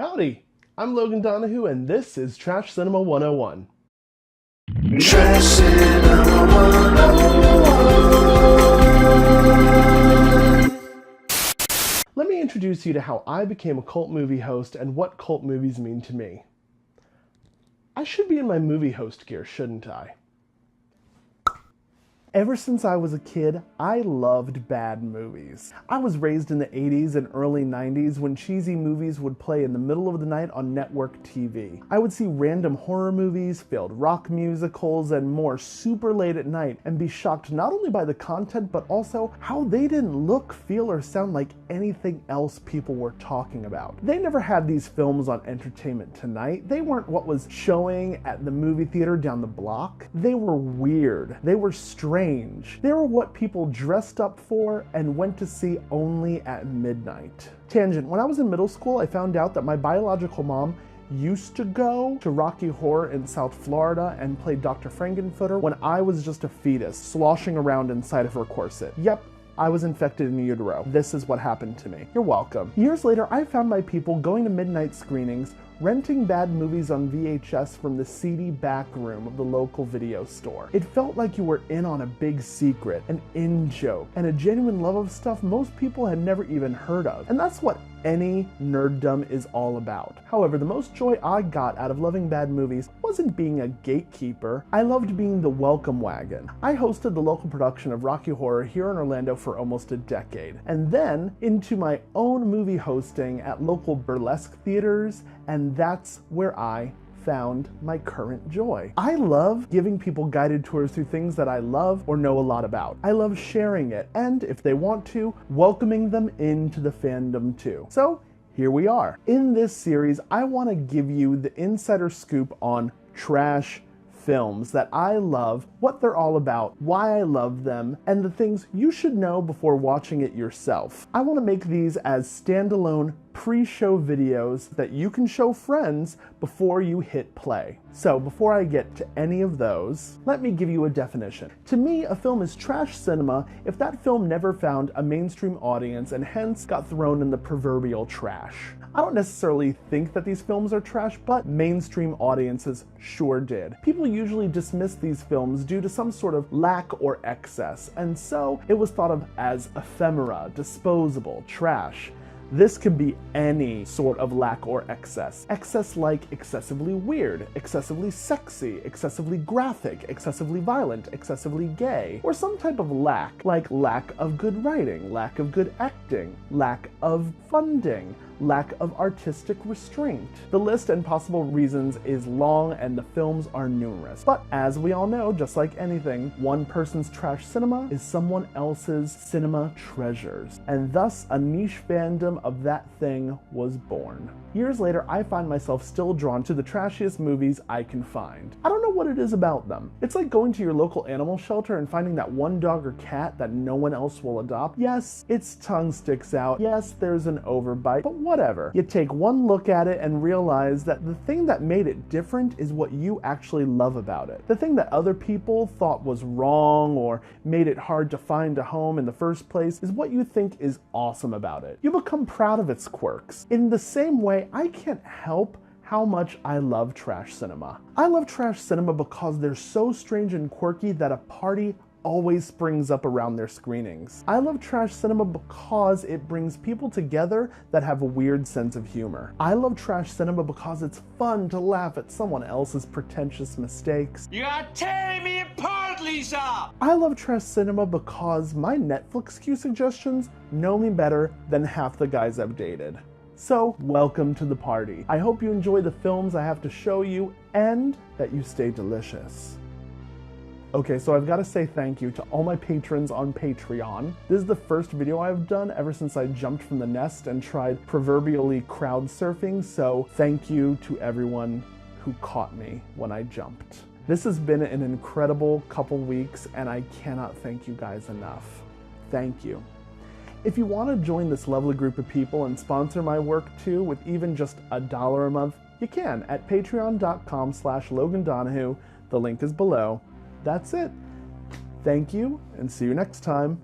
Howdy, I'm Logan Donahoo, and this is Trash Cinema 101. Trash Cinema 101. Let me introduce you to how I became a cult movie host and what cult movies mean to me. I should be in my movie host gear, shouldn't I? Ever since I was a kid, I loved bad movies. I was raised in the 80s and early 90s when cheesy movies would play in the middle of the night on network TV. I would see random horror movies, failed rock musicals, and more super late at night and be shocked not only by the content but also how they didn't look, feel, or sound like anything else people were talking about. They never had these films on Entertainment Tonight. They weren't what was showing at the movie theater down the block. They were weird. They were strange. They were what people dressed up for and went to see only at midnight. Tangent, when I was in middle school, I found out that my biological mom used to go to Rocky Horror in South Florida and play Dr. Frankenfooter when I was just a fetus, sloshing around inside of her corset. Yep, I was infected in utero. This is what happened to me. You're welcome. Years later, I found my people going to midnight screenings, renting bad movies on VHS from the seedy back room of the local video store. It felt like you were in on a big secret, an in-joke, and a genuine love of stuff most people had never even heard of. And that's what any nerddom is all about. However, the most joy I got out of loving bad movies wasn't being a gatekeeper. I loved being the welcome wagon. I hosted the local production of Rocky Horror here in Orlando for almost a decade, and then into my own movie hosting at local burlesque theaters, and that's where I found my current joy. I love giving people guided tours through things that I love or know a lot about. I love sharing it, and if they want to, welcoming them into the fandom too. So here we are. In this series, I want to give you the insider scoop on trash films that I love, what they're all about, why I love them, and the things you should know before watching it yourself. I want to make these as standalone pre-show videos that you can show friends before you hit play. So before I get to any of those, let me give you a definition. To me, a film is trash cinema if that film never found a mainstream audience and hence got thrown in the proverbial trash. I don't necessarily think that these films are trash, but mainstream audiences sure did. People usually dismiss these films due to some sort of lack or excess, and so it was thought of as ephemera, disposable, trash. This can be any sort of lack or excess. Excess like excessively weird, excessively sexy, excessively graphic, excessively violent, excessively gay, or some type of lack, like lack of good writing, lack of good acting, lack of funding, lack of artistic restraint. The list and possible reasons is long and the films are numerous. But as we all know, just like anything, one person's trash cinema is someone else's cinema treasures. And thus a niche fandom of that thing was born. Years later, I find myself still drawn to the trashiest movies I can find. I don't know what it is about them. It's like going to your local animal shelter and finding that one dog or cat that no one else will adopt. Yes, its tongue sticks out. Yes, there's an overbite, but whatever. You take one look at it and realize that the thing that made it different is what you actually love about it. The thing that other people thought was wrong or made it hard to find a home in the first place is what you think is awesome about it. You become proud of its quirks. In the same way, I can't help how much I love trash cinema. I love trash cinema because they're so strange and quirky that a party always springs up around their screenings. I love trash cinema because it brings people together that have a weird sense of humor. I love trash cinema because it's fun to laugh at someone else's pretentious mistakes. You are tearing me apart, Lisa! I love trash cinema because my Netflix queue suggestions know me better than half the guys I've dated. So, welcome to the party. I hope you enjoy the films I have to show you and that you stay delicious. Okay, so I've got to say thank you to all my patrons on Patreon. This is the first video I've done ever since I jumped from the nest and tried proverbially crowd surfing, so thank you to everyone who caught me when I jumped. This has been an incredible couple weeks, and I cannot thank you guys enough. Thank you. If you want to join this lovely group of people and sponsor my work too with even just $1 a month, you can at patreon.com/Logan Donahoo. The link is below. That's it. Thank you, and see you next time.